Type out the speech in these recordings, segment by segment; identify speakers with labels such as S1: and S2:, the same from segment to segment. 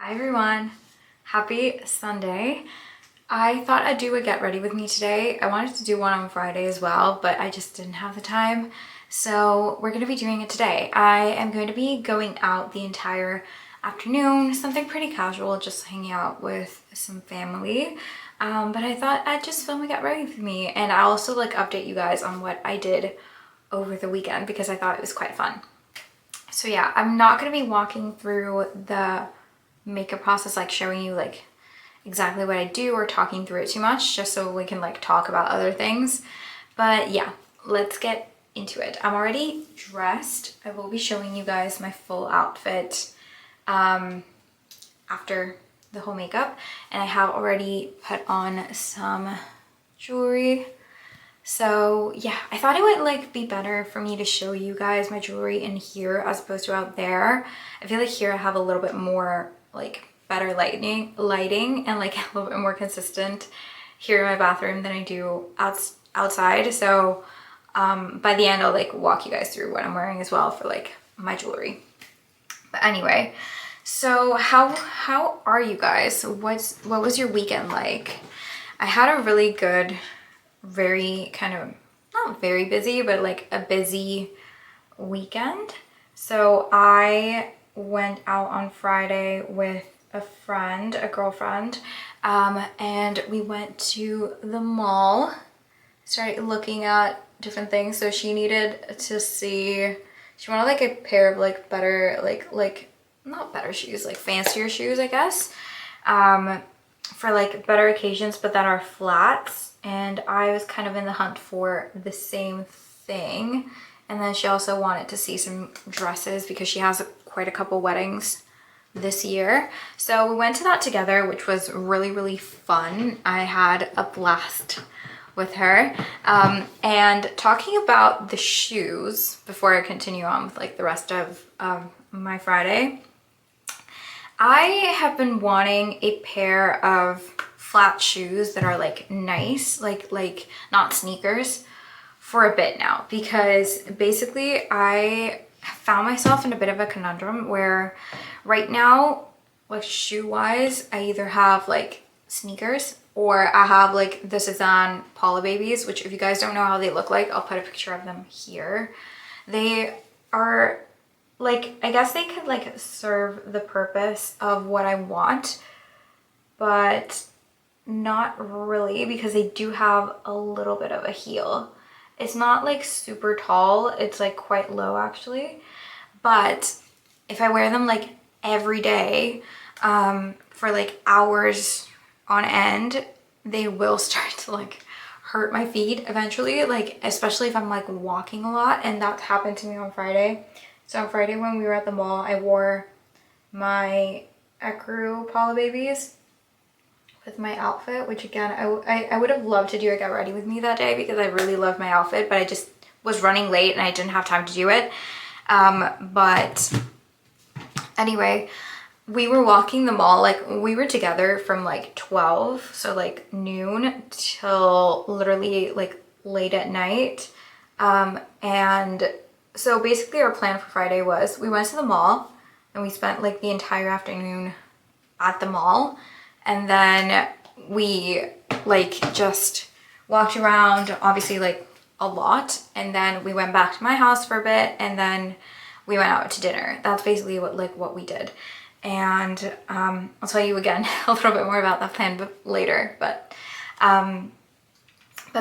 S1: Hi everyone, happy Sunday. I thought I'd do a get ready with me today. I wanted to do one on Friday as well, but I just didn't have the time. So we're gonna be doing it today. I am going to be going out the entire afternoon, something pretty casual, just hanging out with some family. But I thought I'd just film a get ready with me, and I'll also update you guys on what I did over the weekend because I thought it was quite fun. So yeah, I'm not gonna be walking through the makeup process, showing you exactly what I do or talking through it too much, just so we can talk about other things. But yeah, let's get into it. I'm already dressed. I will be showing you guys my full outfit after the whole makeup, and I have already put on some jewelry. So yeah, I thought it would be better for me to show you guys my jewelry in here as opposed to out there. I feel like here I have a little bit more better lighting and a little bit more consistent here in my bathroom than I do outside. So by the end I'll walk you guys through what I'm wearing as well for my jewelry. But anyway, so how are you guys? What was your weekend like? I had a really good, very not very busy, but a busy weekend. So I went out on Friday with a girlfriend, and we went to the mall, started looking at different things. So she needed to see, she wanted a pair of better, not better shoes, fancier shoes, I guess, for better occasions, but that are flats. And I was kind of in the hunt for the same thing. And then she also wanted to see some dresses because she has quite a couple weddings this year. So we went to that together, which was really, really fun. I had a blast with her. And talking about the shoes, before I continue on with the rest of my Friday, I have been wanting a pair of flat shoes that are nice, not sneakers, for a bit now, because basically I found myself in a bit of a conundrum where right now, shoe wise, I either have sneakers or I have the Cezanne Paula babies, which if you guys don't know how they look like, I'll put a picture of them here. They are I guess they could serve the purpose of what I want, but not really, because they do have a little bit of a heel. It's not super tall, it's quite low actually, but if I wear them every day for hours on end, they will start to hurt my feet eventually, especially if I'm walking a lot. And that happened to me on Friday. So on Friday when we were at the mall, I wore my Ecru Paula babies with my outfit, which again, I would have loved to do a get ready with me that day because I really loved my outfit, but I just was running late and I didn't have time to do it. But anyway, we were walking the mall, we were together from 12, so noon, till literally late at night. And so basically our plan for Friday was we went to the mall and we spent the entire afternoon at the mall. And then we just walked around, obviously a lot. And then we went back to my house for a bit, and then we went out to dinner. That's basically what we did. And I'll tell you again a little bit more about that plan later. But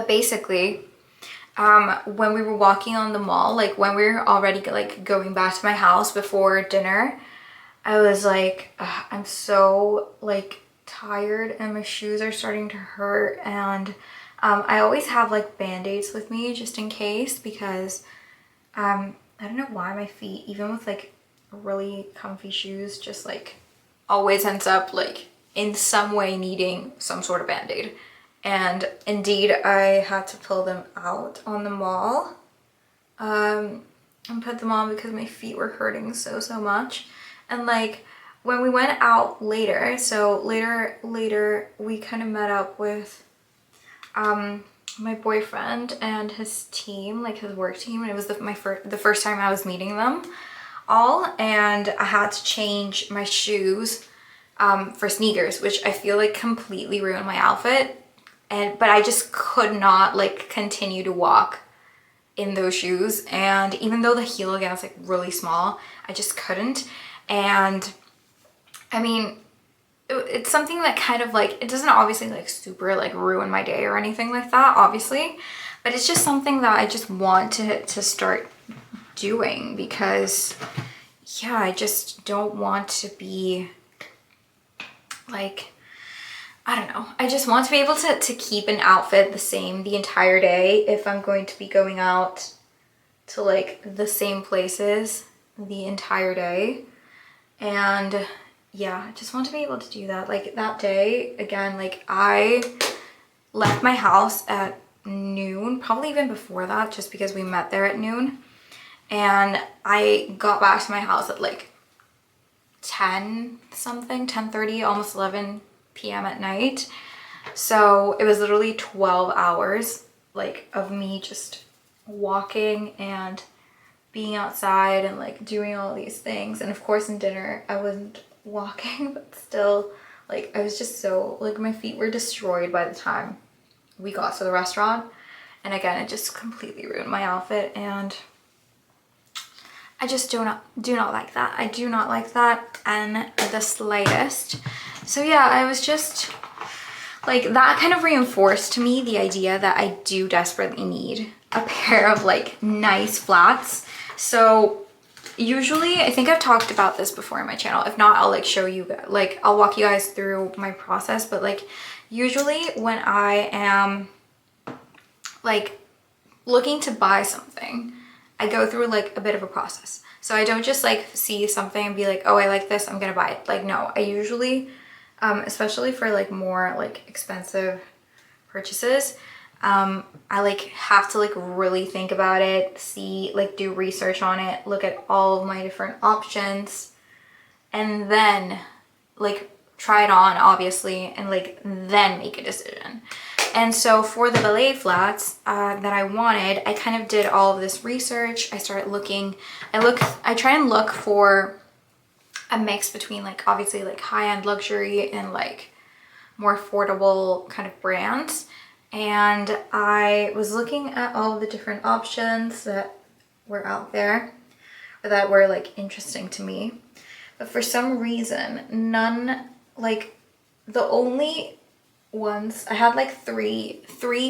S1: basically, when we were walking on the mall, when we were already going back to my house before dinner, I was I'm so tired and my shoes are starting to hurt. And I always have band-aids with me just in case, because I don't know why my feet, even with really comfy shoes, just always ends up in some way needing some sort of band-aid. And indeed I had to pull them out on the mall and put them on because my feet were hurting so much. And when we went out later, so later we kind of met up with my boyfriend and his team, his work team, and it was the first time I was meeting them all, and I had to change my shoes for sneakers, which I feel like completely ruined my outfit. But I just could not like continue to walk in those shoes. And even though the heel again is like really small, I just couldn't. And I mean, it's something that kind of like, it doesn't obviously like super like ruin my day or anything like that, obviously, but it's just something that I just want to start doing, because yeah, I just don't want to be like, I don't know. I just want to be able to keep an outfit the same the entire day if I'm going to be going out to like the same places the entire day. And yeah, I just want to be able to do that. Like that day, again, like I left my house at noon, probably even before that, just because we met there at noon. And I got back to my house at like 10 something, 10:30, almost 11 p.m. at night. So it was literally 12 hours like of me just walking and being outside and like doing all these things. And of course in dinner I wasn't walking, but still like I was just so like my feet were destroyed by the time we got to the restaurant. And again, it just completely ruined my outfit, and I just do not like that. I do not like that in the slightest. So yeah, I was just like, that kind of reinforced to me the idea that I do desperately need a pair of like nice flats. So usually, I think I've talked about this before on my channel. If not, I'll like show you, like I'll walk you guys through my process. But like usually when I am like looking to buy something, I go through like a bit of a process. So I don't just like see something and be like, oh, I like this, I'm gonna buy it. Like, no, I usually, especially for like more like expensive purchases, I like have to like really think about it, see, like do research on it, look at all of my different options, and then like try it on, obviously, and like then make a decision. And so for the ballet flats that I wanted, I kind of did all of this research. I started looking, I try and look for a mix between like obviously like high-end luxury and like more affordable kind of brands. And I was looking at all of the different options that were out there or that were like interesting to me. But for some reason, none, like the only ones, I had like three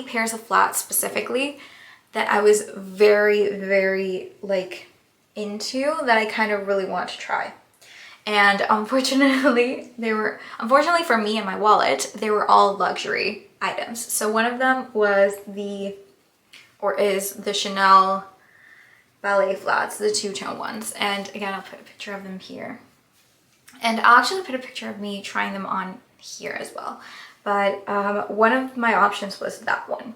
S1: pairs of flats specifically that I was very like into, that I kind of really want to try. And unfortunately for me and my wallet, they were all luxury items. So one of them was is the Chanel ballet flats, the two-tone ones. And again, I'll put a picture of them here. And I'll actually put a picture of me trying them on here as well. But one of my options was that one,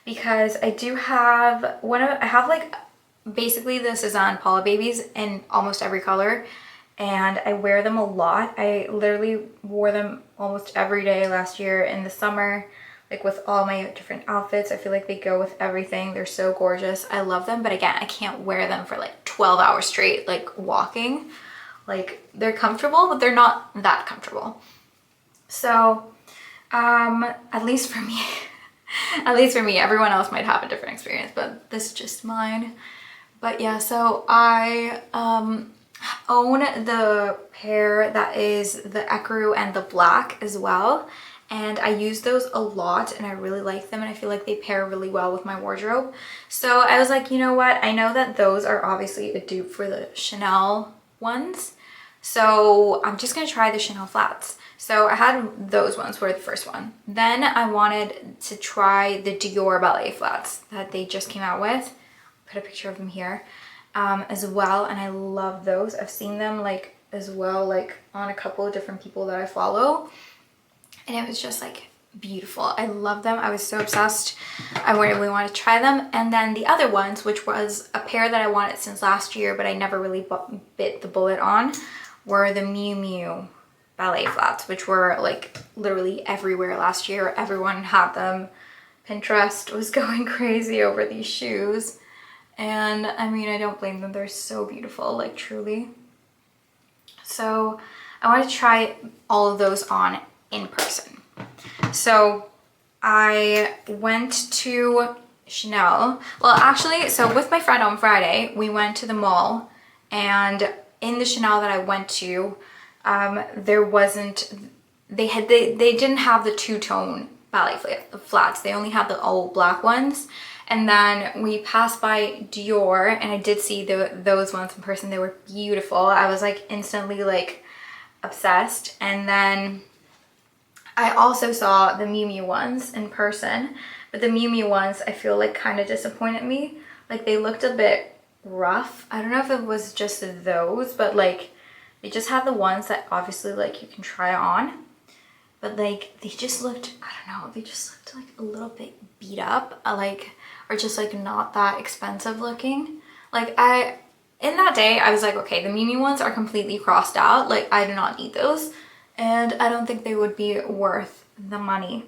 S1: because I do have I have like basically the Cezanne Paula babies in almost every color, and I wear them a lot. I literally wore them almost every day last year in the summer, like with all my different outfits. I feel like they go with everything. They're so gorgeous. I love them, but again, I can't wear them for like 12 hours straight, like walking. Like they're comfortable, but they're not that comfortable. So at least for me, everyone else might have a different experience, but this is just mine. But yeah, so I own the pair that is the ecru and the black as well. And I use those a lot and I really like them, and I feel like they pair really well with my wardrobe. So I was like, you know what? I know that those are obviously a dupe for the Chanel ones. So I'm just gonna try the Chanel flats. So I had those ones were the first one. Then I wanted to try the Dior ballet flats that they just came out with. Put a picture of them here as well. And I love those. I've seen them like as well, like on a couple of different people that I follow. And it was just like beautiful. I love them. I was so obsessed. I really wanted to try them. And then the other ones, which was a pair that I wanted since last year, but I never really bit the bullet on, were the Miu Miu ballet flats, which were like literally everywhere last year. Everyone had them. Pinterest was going crazy over these shoes. And I mean, I don't blame them. They're so beautiful, like truly. So I wanted to try all of those on in person. So I went to Chanel. Well, actually, so with my friend on Friday, we went to the mall, and in the Chanel that I went to, there wasn't, they didn't have the two-tone ballet flats. They only had the all black ones. And then we passed by Dior, and I did see those ones in person. They were beautiful. I was like instantly like obsessed. And then I also saw the Miu Miu ones in person, but the Miu Miu ones I feel like kind of disappointed me. Like they looked a bit rough. I don't know if it was just those, but like they just had the ones that obviously like you can try on. But like they just looked, I don't know, they just looked like a little bit beat up, or just like not that expensive looking. Like in that day, I was like, okay, the Miu Miu ones are completely crossed out. Like I do not need those, and I don't think they would be worth the money.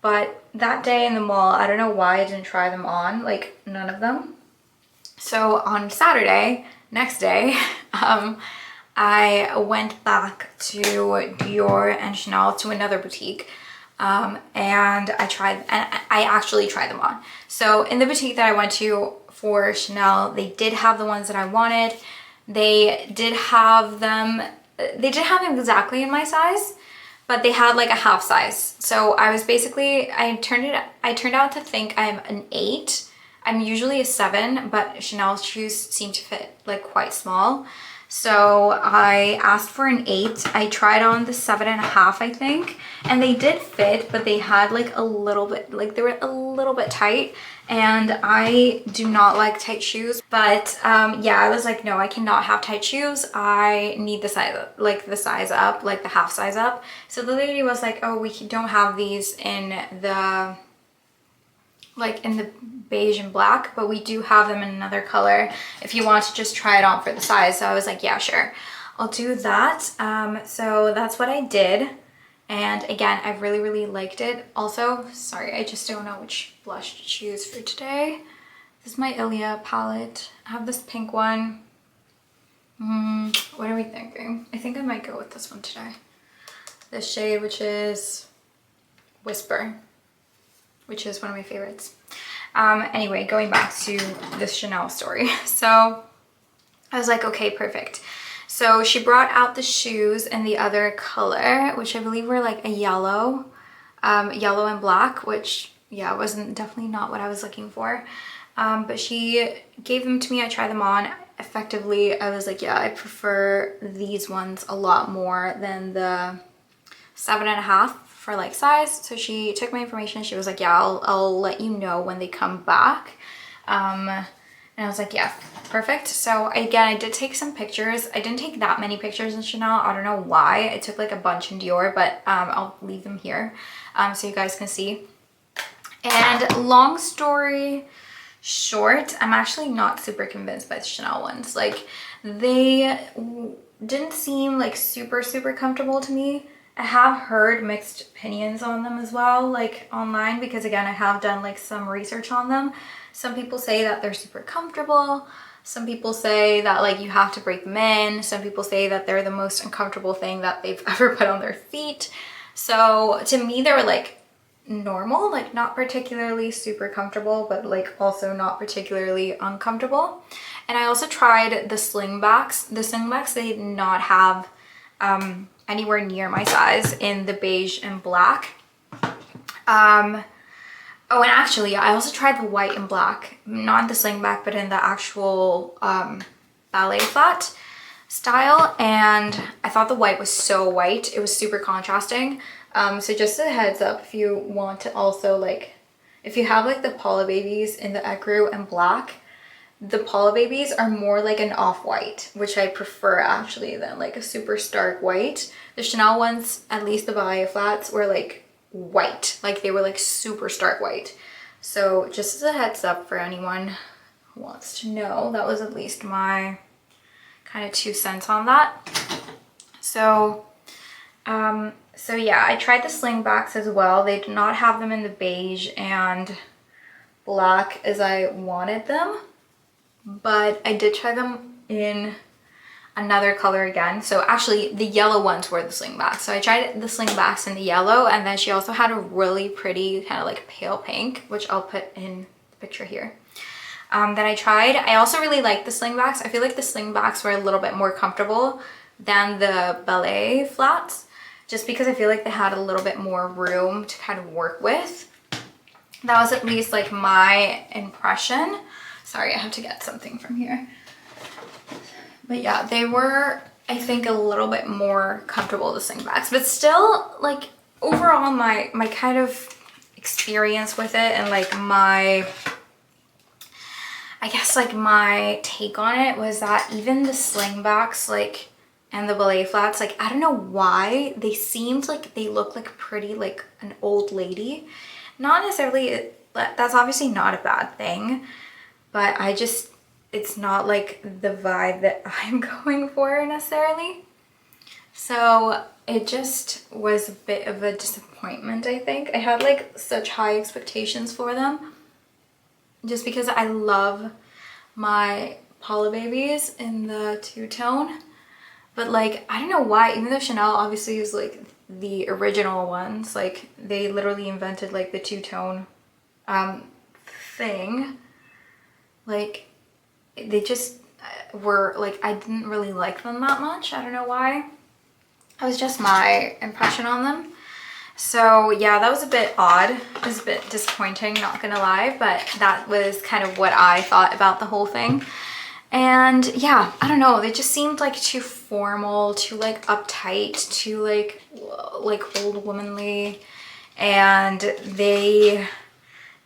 S1: But that day in the mall, I don't know why I didn't try them on, like none of them. So on Saturday, next day, I went back to Dior and Chanel to another boutique, and I actually tried them on. So in the boutique that I went to for Chanel, they did have the ones that I wanted. They did have them exactly in my size, but they had like a half size. So I was basically, I turned out to think I'm an 8. I'm usually a 7, but Chanel's shoes seem to fit like quite small. So I asked for an 8. I tried on the 7.5, I think, and they did fit, but they had like a little bit, like they were a little bit tight, and I do not like tight shoes. But yeah, I was like, no, I cannot have tight shoes. I need the size up, like the half size up. So the lady was like, oh, we don't have these in the beige and black, but we do have them in another color if you want to just try it on for the size. So I was like, yeah, sure, I'll do that. So that's what I did, and again, I really liked it. Also, sorry, I just don't know which blush to choose for today. This is my Ilia palette. I have this pink one. What are we thinking? I think I might go with this one today. This shade, which is Whisper, which is one of my favorites. Anyway, going back to this Chanel story. So I was like, okay, perfect. So she brought out the shoes in the other color, which I believe were like a yellow and black, which yeah, wasn't definitely not what I was looking for. But she gave them to me. I tried them on. Effectively, I was like, yeah, I prefer these ones a lot more than the 7.5 for like size. So she took my information. She was like, yeah, I'll let you know when they come back. And I was like, yeah, perfect. So again, I did take some pictures. I didn't take that many pictures in Chanel. I don't know why. I took like a bunch in Dior, but I'll leave them here so you guys can see. And long story short, I'm actually not super convinced by the Chanel ones. Like they didn't seem like super comfortable to me. I have heard mixed opinions on them as well, like online, because again, I have done like some research on them. Some people say that they're super comfortable. Some people say that like you have to break them in. Some people say that they're the most uncomfortable thing that they've ever put on their feet. So to me, they were like normal, like not particularly super comfortable, but like also not particularly uncomfortable. And I also tried the slingbacks. The slingbacks, they did not have anywhere near my size in the beige and black. Oh, and actually, I also tried the white and black, not in the slingback, but in the actual ballet flat style. And I thought the white was so white. It was super contrasting. So just a heads up, if you want to also like, if you have like the Paula Babies in the ecru and black, the Paula Babies are more like an off-white, which I prefer actually than like a super stark white. The Chanel ones, at least the ballet flats, were like white, like they were like super stark white. So just as a heads up for anyone who wants to know, that was at least my kind of 2 cents on that. So so yeah, I tried the slingbacks as well. They did not have them in the beige and black as I wanted them, but I did try them in another color again. So actually the yellow ones were the slingbacks. So I tried the slingbacks in the yellow, and then she also had a really pretty kind of like pale pink, which I'll put in the picture here. That I tried. I also really like the slingbacks. I feel like the slingbacks were a little bit more comfortable than the ballet flats, just because I feel like they had a little bit more room to kind of work with. That was at least like my impression. Sorry, I have to get something from here. But yeah, they were, I think, a little bit more comfortable, the slingbacks, but still, like, overall my kind of experience with it, and like my, I guess like my take on it was that even the slingbacks, like, and the ballet flats, like, I don't know why they seemed like they looked like pretty like an old lady. Not necessarily, that's obviously not a bad thing, but I just, it's not like the vibe that I'm going for necessarily. So it just was a bit of a disappointment, I think. I had like such high expectations for them, just because I love my Paula babies in the two-tone. But like, I don't know why, even though Chanel obviously is like the original ones, like they literally invented like the two-tone thing, like they just were like, I didn't really like them that much. I don't know why. It was just my impression on them. So yeah, that was a bit odd. It was a bit disappointing, not gonna lie, but that was kind of what I thought about the whole thing. And yeah, I don't know, they just seemed like too formal, too like uptight, too like old womanly, and they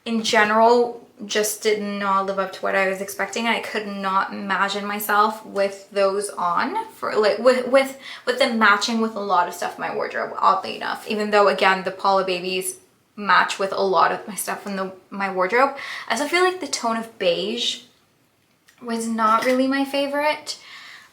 S1: in general just did not live up to what I was expecting. I could not imagine myself with those on, for like with them matching with a lot of stuff in my wardrobe, oddly enough. Even though again the Paula babies match with a lot of my stuff in my wardrobe, I also feel like the tone of beige was not really my favorite.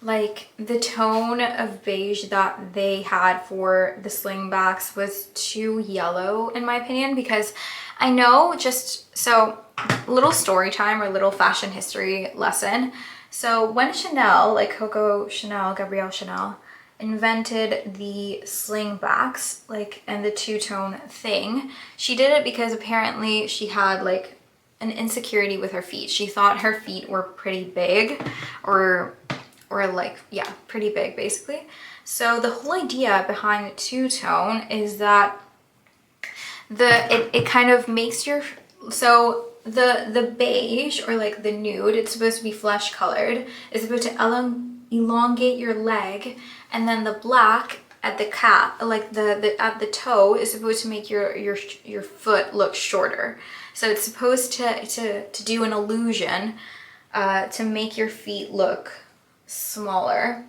S1: Like the tone of beige that they had for the slingbacks was too yellow in my opinion, because I know, just so little story time or little fashion history lesson. So when Chanel, like Coco Chanel, Gabrielle Chanel, invented the slingbacks, like, and the two-tone thing, she did it because apparently she had like an insecurity with her feet. She thought her feet were pretty big, or like, yeah, pretty big basically. So the whole idea behind the two-tone is that it kind of makes your, so the beige or like the nude, it's supposed to be flesh colored, it's supposed to elongate your leg, and then the black at the calf, like the at the toe, is supposed to make your foot look shorter. So it's supposed to do an illusion to make your feet look smaller.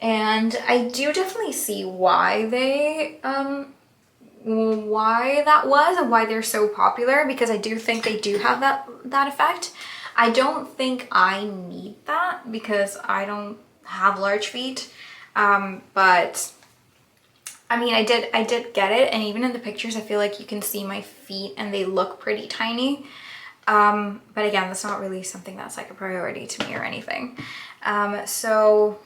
S1: And I do definitely see why they why that was and why they're so popular, because I do think they do have that effect. I don't think I need that because I don't have large feet, but I mean, I did get it, and even in the pictures I feel like you can see my feet and they look pretty tiny, but again, that's not really something that's like a priority to me or anything. So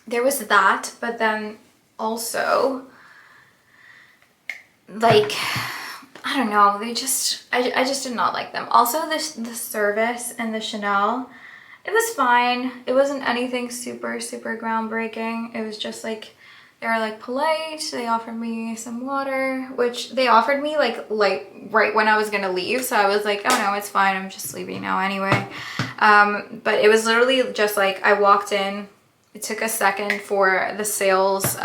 S1: there was that, but then also, like, I don't know, they just, I just did not like them. Also the service and the Chanel, it was fine. It wasn't anything super groundbreaking. It was just like, they were like polite. They offered me some water, which they offered me like right when I was gonna leave. So I was like, oh no, it's fine, I'm just leaving now anyway. But it was literally just like, I walked in, it took a second for the sales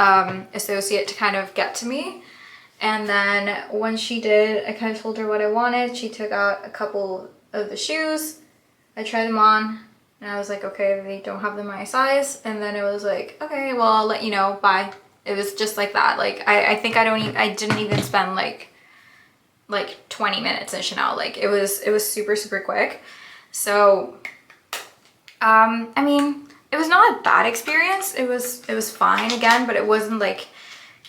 S1: associate to kind of get to me. And then when she did, I kind of told her what I wanted. She took out a couple of the shoes. I tried them on and I was like, okay, they don't have them my size. And then it was like, okay, well, I'll let you know, bye. It was just like that. Like, I think I didn't even spend like 20 minutes in Chanel. Like, it was super quick. So, I mean, it was not a bad experience. It was fine again, but it wasn't like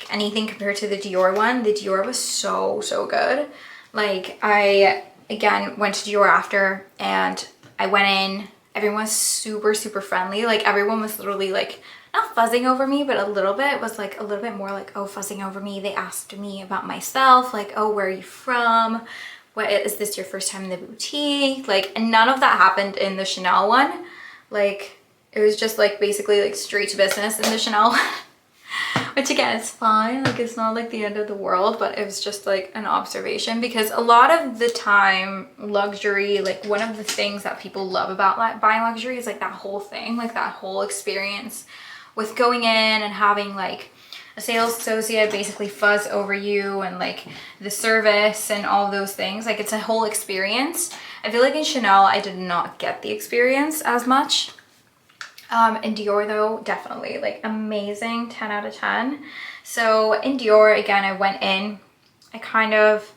S1: anything compared to the Dior one. The Dior was so good. Like, I again went to Dior after, and I went in Everyone's super, super friendly. Like everyone was literally like, not fuzzing over me, but a little bit. It was like a little bit more like, oh, fuzzing over me. They asked me about myself, like, oh, where are you from? What, is this your first time in the boutique? Like, and none of that happened in the Chanel one. Like, it was just like basically like straight to business in the Chanel one. Which again, it's fine. Like, it's not like the end of the world, but it was just like an observation, because a lot of the time luxury, like one of the things that people love about like buying luxury is like that whole thing, like that whole experience with going in and having like a sales associate basically fuzz over you, and like the service and all those things. Like, it's a whole experience. I feel like in Chanel, I did not get the experience as much. In Dior though, definitely like amazing, 10 out of 10. So in Dior, again, I went in, I kind of,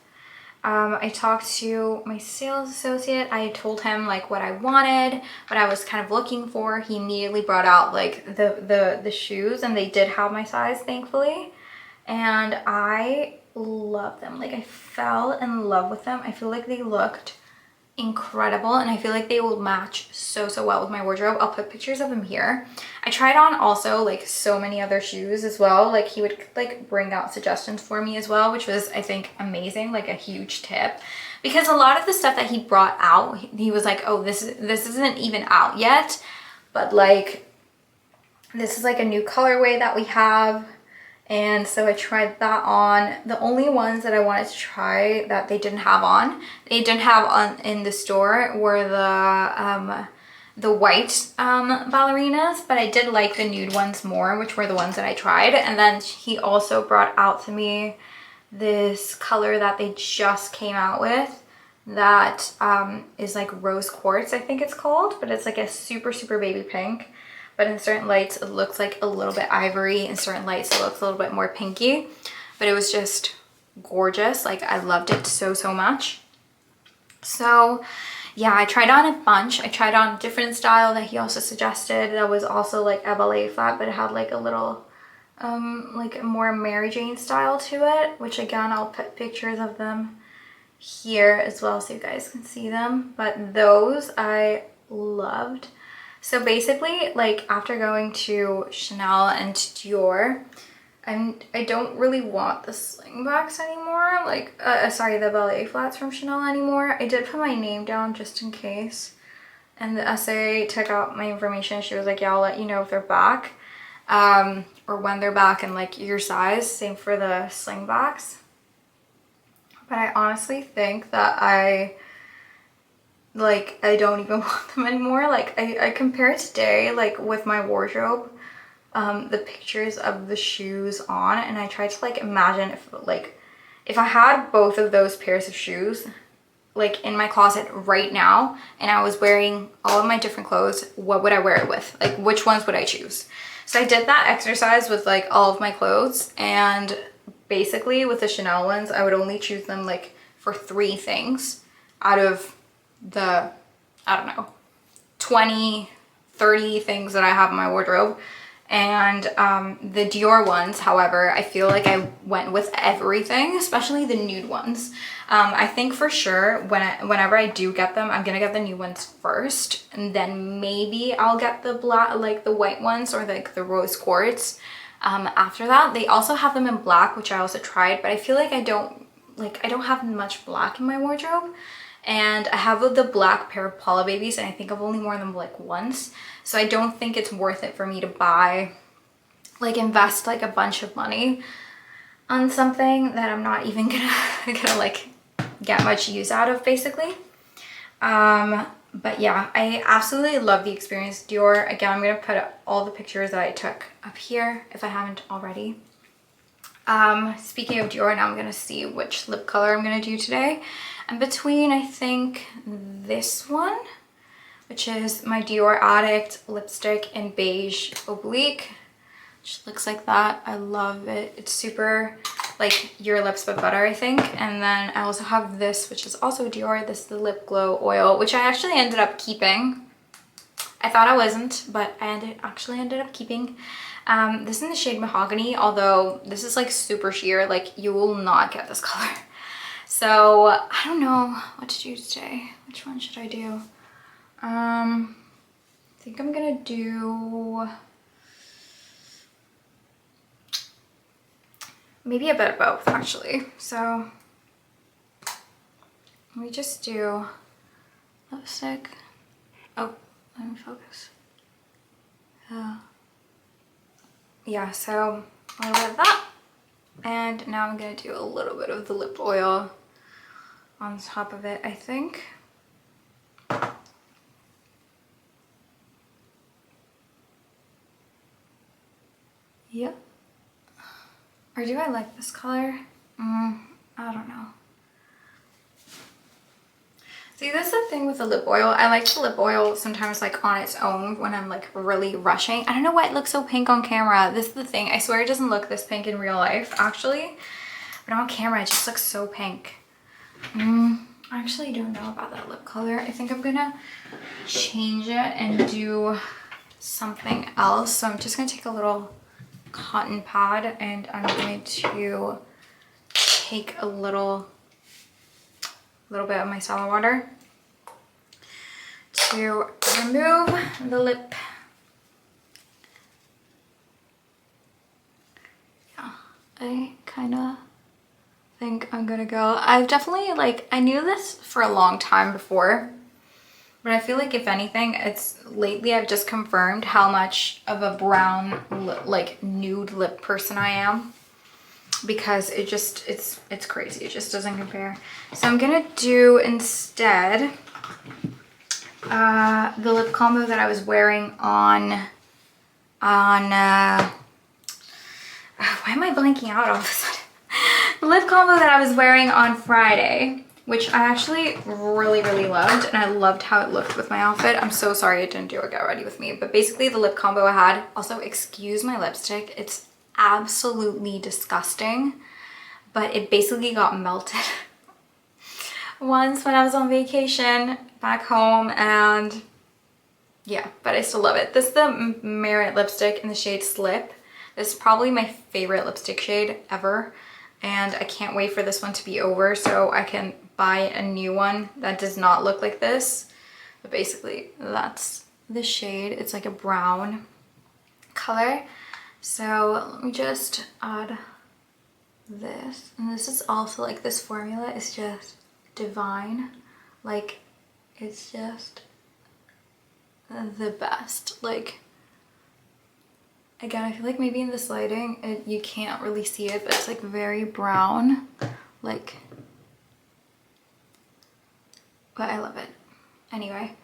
S1: I talked to my sales associate. I told him like what I wanted, what I was kind of looking for. He immediately brought out like the shoes, and they did have my size, thankfully. And I love them. Like, I fell in love with them. I feel like they looked incredible, and I feel like they will match so well with my wardrobe. I'll put pictures of them here. I tried on also like so many other shoes as well. Like, he would like bring out suggestions for me as well, which was, I think, amazing, like a huge tip, because a lot of the stuff that he brought out, he was like, oh, this isn't even out yet, but like this is like a new colorway that we have. And so I tried that on. The only ones that I wanted to try that they didn't have on in the store were the white ballerinas, but I did like the nude ones more, which were the ones that I tried. And then he also brought out to me this color that they just came out with that is like rose quartz, I think it's called, but it's like a super baby pink. But in certain lights, it looks like a little bit ivory. In certain lights, it looks a little bit more pinky. But it was just gorgeous. Like, I loved it so much. So, yeah, I tried on a bunch. I tried on a different style that he also suggested. That was also like a ballet flat, but it had like a little, like a more Mary Jane style to it. Which, again, I'll put pictures of them here as well so you guys can see them. But those I loved. So basically, like, after going to Chanel and Dior, I don't really want the slingbacks anymore. Like, sorry, the ballet flats from Chanel anymore. I did put my name down just in case. And the SA took out my information. She was like, yeah, I'll let you know if they're back. Or when they're back and, like, your size. Same for the slingbacks. But I honestly think that I don't even want them anymore. Like, I compare today, like, with my wardrobe, the pictures of the shoes on, and I tried to, like, imagine if I had both of those pairs of shoes, like, in my closet right now, and I was wearing all of my different clothes, what would I wear it with? Like, which ones would I choose? So I did that exercise with, like, all of my clothes, and basically with the Chanel ones, I would only choose them, like, for 3 things out of the, I don't know, 20, 30 things that I have in my wardrobe. And the Dior ones, however, I feel like I went with everything, especially the nude ones. I think for sure whenever I do get them, I'm gonna get the new ones first, and then maybe I'll get the black, like the white ones, or like the rose quartz after that. They also have them in black, which I also tried, but I feel like I don't have much black in my wardrobe. And I have the black pair of Paula babies, and I think I've only worn them like once. So I don't think it's worth it for me to buy, like, invest like a bunch of money on something that I'm not even gonna like get much use out of, basically. But yeah, I absolutely love the experience at Dior. Again, I'm gonna put all the pictures that I took up here if I haven't already. Speaking of Dior, now I'm gonna see which lip color I'm gonna do today. I'm between, I think, this one, which is my Dior Addict lipstick in beige oblique, which looks like that. I love it. It's super like Your Lips But Better, I think. And then I also have this, which is also Dior. This is the Lip Glow Oil, which I actually ended up keeping. I thought I wasn't, but I actually ended up keeping. This is in the shade Mahogany, although this is like super sheer. Like, you will not get this color. So I don't know what to do today. Which one should I do? think I'm gonna do maybe a bit of both actually. So let me just do lipstick. Oh, let me focus. Yeah, so a little bit of that. And now I'm gonna do a little bit of the lip oil on top of it, I think. Yep. Or do I like this color? I don't know. See, that's the thing with the lip oil. I like the lip oil sometimes like on its own when I'm like really rushing. I don't know why it looks so pink on camera. This is the thing. I swear it doesn't look this pink in real life actually. But on camera it just looks so pink. I actually don't know about that lip color. I think I'm gonna change it and do something else. So I'm just gonna take a little cotton pad and I'm going to take a little bit of micellar water to remove the lip. Yeah, I kind of think I'm gonna go. I've definitely like, I knew this for a long time before, but I feel like if anything, it's lately I've just confirmed how much of a brown, like nude lip person I am. Because it just, it's crazy. It just doesn't compare. So I'm gonna do instead the lip combo that I was wearing on why am I blanking out all of a sudden? The lip combo that I was wearing on Friday, which I actually really loved, and I loved how it looked with my outfit. I'm so sorry I didn't do a get ready with me, but basically the lip combo I had. Also, excuse my lipstick. It's absolutely disgusting, but it basically got melted once when I was on vacation back home, and yeah, but I still love it. This is the Merit lipstick in the shade Slip. This is probably my favorite lipstick shade ever, and I can't wait for this one to be over so I can buy a new one that does not look like this. But basically that's the shade. It's like a brown color. So let me just add this. And this is also like, this formula is just divine. Like, it's just the best. Like, again, I feel like maybe in this lighting you can't really see it, but it's like very brown. Like, but I love it. Anyway,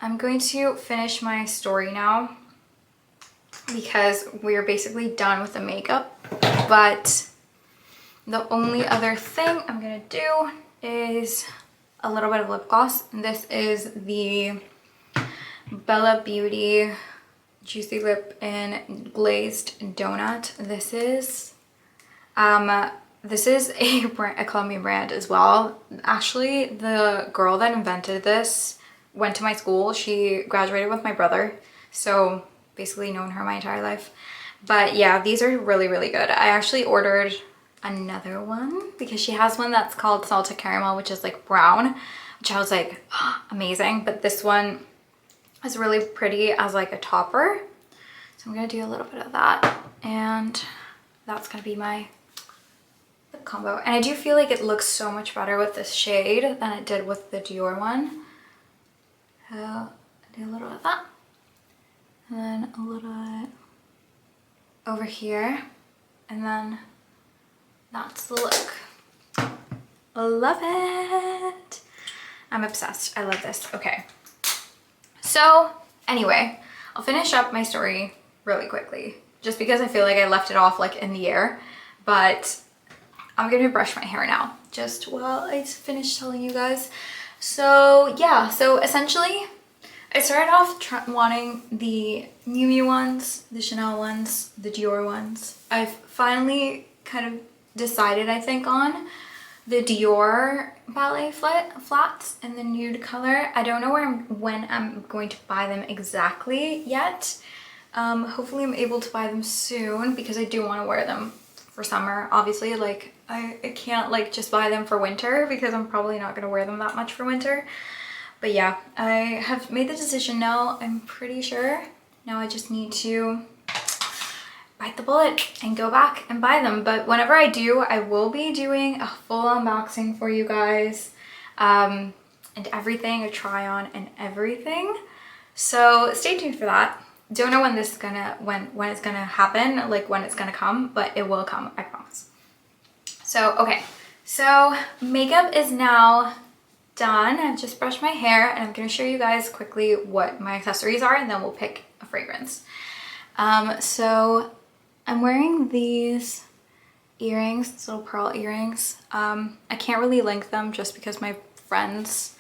S1: I'm going to finish my story now, because we're basically done with the makeup. But the only other thing I'm gonna do is a little bit of lip gloss. This is the Bella Beauty Juicy Lip in Glazed Donut. This is a Colombian brand as well. Actually, the girl that invented this went to my school. She graduated with my brother, so basically known her my entire life. But yeah, these are really good. I actually ordered another one because she has one that's called Salted Caramel, which is like brown, which I was like, oh, amazing. But this one is really pretty as like a topper. So I'm gonna do a little bit of that, and that's gonna be my lip combo. And I do feel like it looks so much better with this shade than it did with the Dior one. So I'll do a little bit of that. And then a little bit over here, and then that's the look. I love it. I'm obsessed. I love this. Okay. So anyway, I'll finish up my story really quickly, just because I feel like I left it off like in the air, but I'm gonna brush my hair now, just while I finish telling you guys. So yeah, so essentially, I started off wanting the Miu Miu ones, the Chanel ones, the Dior ones. I've finally kind of decided, I think, on the Dior ballet flats in the nude color. I don't know when I'm going to buy them exactly yet. Hopefully I'm able to buy them soon, because I do want to wear them for summer. Obviously, like I can't like just buy them for winter, because I'm probably not going to wear them that much for winter. But yeah, I have made the decision now, I'm pretty sure. Now I just need to bite the bullet and go back and buy them. But whenever I do, I will be doing a full unboxing for you guys, and everything, a try on and everything. So stay tuned for that. Don't know when this is gonna, when it's gonna happen, like when it's gonna come, but it will come, I promise. So, okay, so makeup is now done. I've just brushed my hair and I'm gonna show you guys quickly what my accessories are, and then we'll pick a fragrance. So I'm wearing these earrings, these little pearl earrings. I can't really link them just because my friends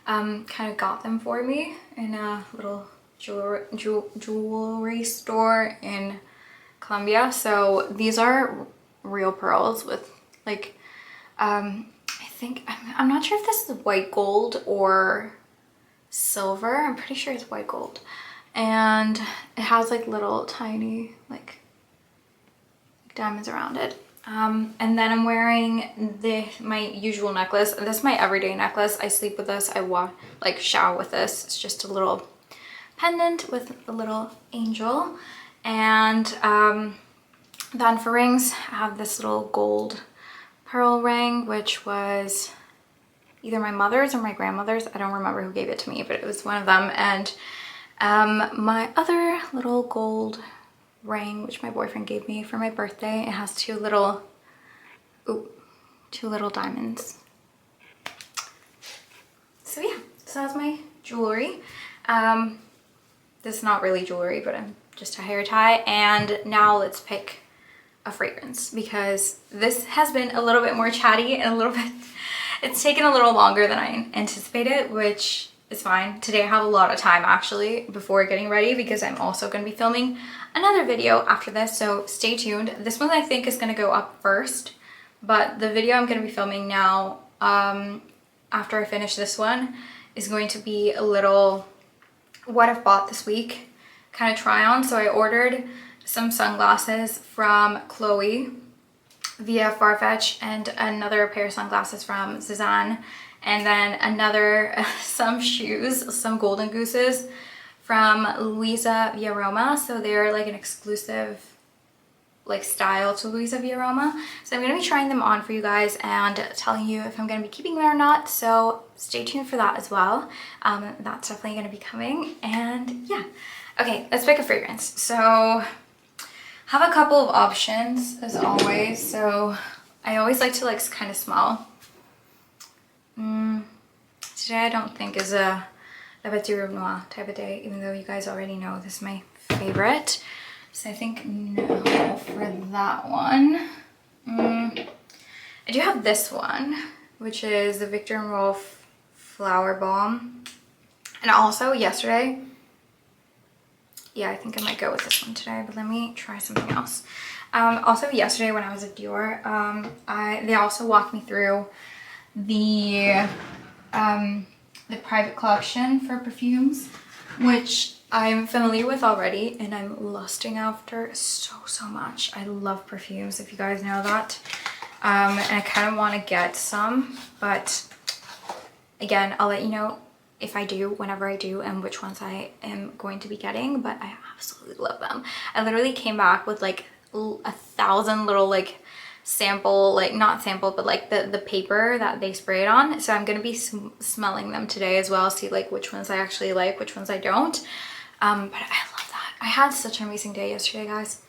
S1: kind of got them for me in a little jewelry store in Colombia. So these are real pearls with like, I think, I'm not sure if this is white gold or silver. I'm pretty sure it's white gold. And it has like little tiny like diamonds around it. And then I'm wearing my usual necklace. This is my everyday necklace. I sleep with this. I like shower with this. It's just a little pendant with a little angel. And then for rings, I have this little gold pearl ring, which was either my mother's or my grandmother's. I don't remember who gave it to me, but it was one of them. And my other little gold ring, which my boyfriend gave me for my birthday, it has two little diamonds. So yeah, so that's my jewelry. This is not really jewelry, but I'm just a hair tie. And now let's pick a fragrance, because this has been a little bit more chatty and a little bit, it's taken a little longer than I anticipated, which is fine. Today I have a lot of time actually before getting ready, because I'm also going to be filming another video after this, so stay tuned. This one I think is going to go up first, but the video I'm going to be filming now after I finish this one is going to be a little what I've bought this week kind of try on. So I ordered some sunglasses from Chloe via Farfetch, and another pair of sunglasses from Cezanne, and then some shoes, some Golden Gooses from Luisa via Roma. So they're like an exclusive like style to Luisa via Roma. So I'm going to be trying them on for you guys and telling you if I'm going to be keeping them or not. So stay tuned for that as well. That's definitely going to be coming. And yeah. Okay, let's pick a fragrance. So have a couple of options as always. So I always like to like kind of smell. Today I don't think is a Lavatory Noir type of day, even though you guys already know this is my favorite. So I think no for that one. I do have this one, which is the Viktor & Rolf Flower Bomb. And also yesterday, yeah, I think I might go with this one today, but let me try something else. Also yesterday when I was at Dior, they also walked me through the private collection for perfumes, which I'm familiar with already and I'm lusting after so much. I love perfumes, if you guys know that. And I kind of want to get some, but again, I'll let you know if I do, whenever I do, and which ones I am going to be getting, but I absolutely love them. I literally came back with like 1,000 little like sample, like not sample, but like the paper that they spray it on. So I'm going to be smelling them today as well, see like which ones I actually like, which ones I don't. But I love that. I had such an amazing day yesterday, guys.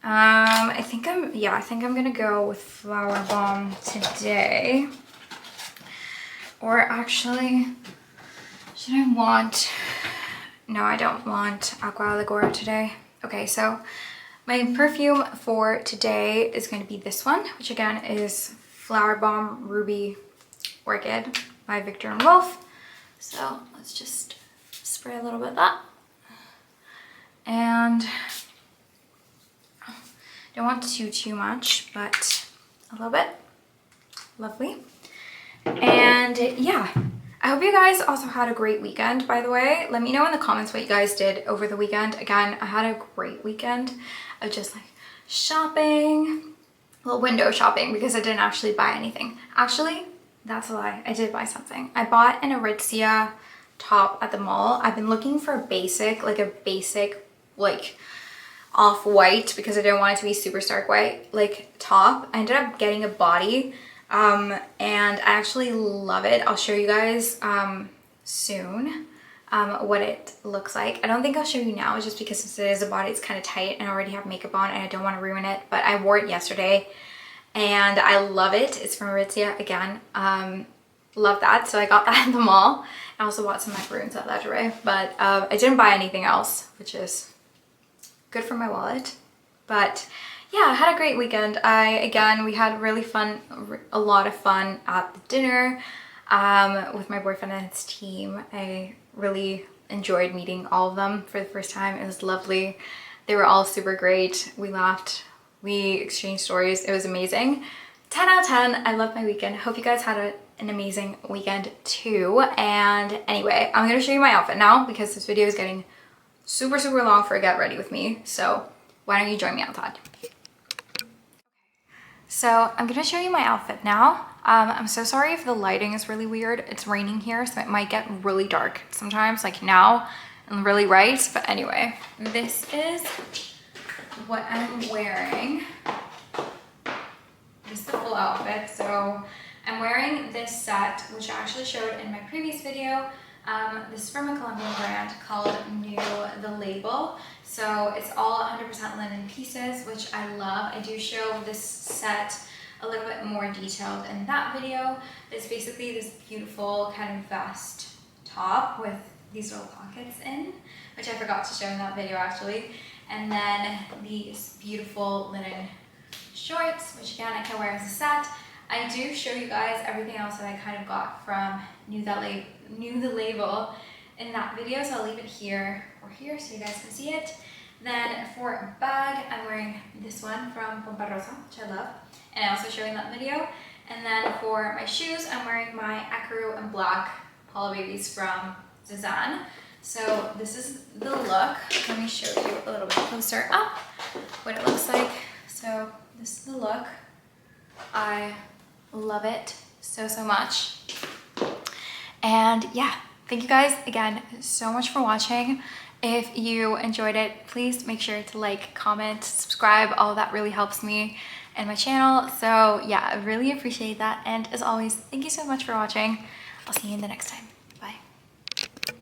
S1: I think I'm gonna go with Flower Bomb today. Or actually, no, I don't want Aqua Aligora today. Okay, so my perfume for today is going to be this one, which again is Flower Bomb Ruby Orchid by Viktor & Rolf. So let's just spray a little bit of that. And don't want too much, but a little bit. Lovely. And yeah, I hope you guys also had a great weekend, by the way. Let me know in the comments what you guys did over the weekend. Again, I had a great weekend of just like shopping, a little window shopping, because I didn't actually buy anything. Actually, that's a lie. I did buy something. I bought an Aritzia top at the mall. I've been looking for a basic, like off-white, because I didn't want it to be super stark white, like top. I ended up getting a body, and I actually love it. I'll show you guys soon what it looks like. I don't think I'll show you now just because since it is a body, it's kind of tight and I already have makeup on and I don't want to ruin it, but I wore it yesterday and I love it. It's from Aritzia again. Love that. So I got that at the mall. I also bought some macaroons at Lingerie, but I didn't buy anything else, which is good for my wallet. But yeah, I had a great weekend. We had really fun, a lot of fun at the dinner with my boyfriend and his team. I really enjoyed meeting all of them for the first time. It was lovely. They were all super great. We laughed, we exchanged stories. It was amazing. 10 out of 10. I loved my weekend. Hope you guys had an amazing weekend too. And anyway, I'm gonna show you my outfit now because this video is getting super long for a get ready with me. So why don't you join me outside? So I'm gonna show you my outfit now. I'm so sorry if the lighting is really weird. It's raining here, so it might get really dark sometimes, like now, and really bright. But anyway, this is what I'm wearing. This is the full outfit. So I'm wearing this set, which I actually showed in my previous video. This is from a Colombian brand called The Label. So it's all 100% linen pieces, which I love. I do show this set a little bit more detailed in that video. It's basically this beautiful kind of vest top with these little pockets in, which I forgot to show in that video actually. And then these beautiful linen shorts, which again I can wear as a set. I do show you guys everything else that I kind of got from The Label in that video, so I'll leave it here or here so you guys can see it. Then for a bag, I'm wearing this one from Pompa Rosa, which I love, and I also show in that video. And then for my shoes, I'm wearing my Acro and Black Paula Babies from Zazan. So this is the look. Let me show you a little bit closer up what it looks like. So this is the look. I love it so much. And yeah, thank you guys again so much for watching. If you enjoyed it, please make sure to like, comment, subscribe. All that really helps me and my channel. So yeah, I really appreciate that. And as always, thank you so much for watching. I'll see you in the next time.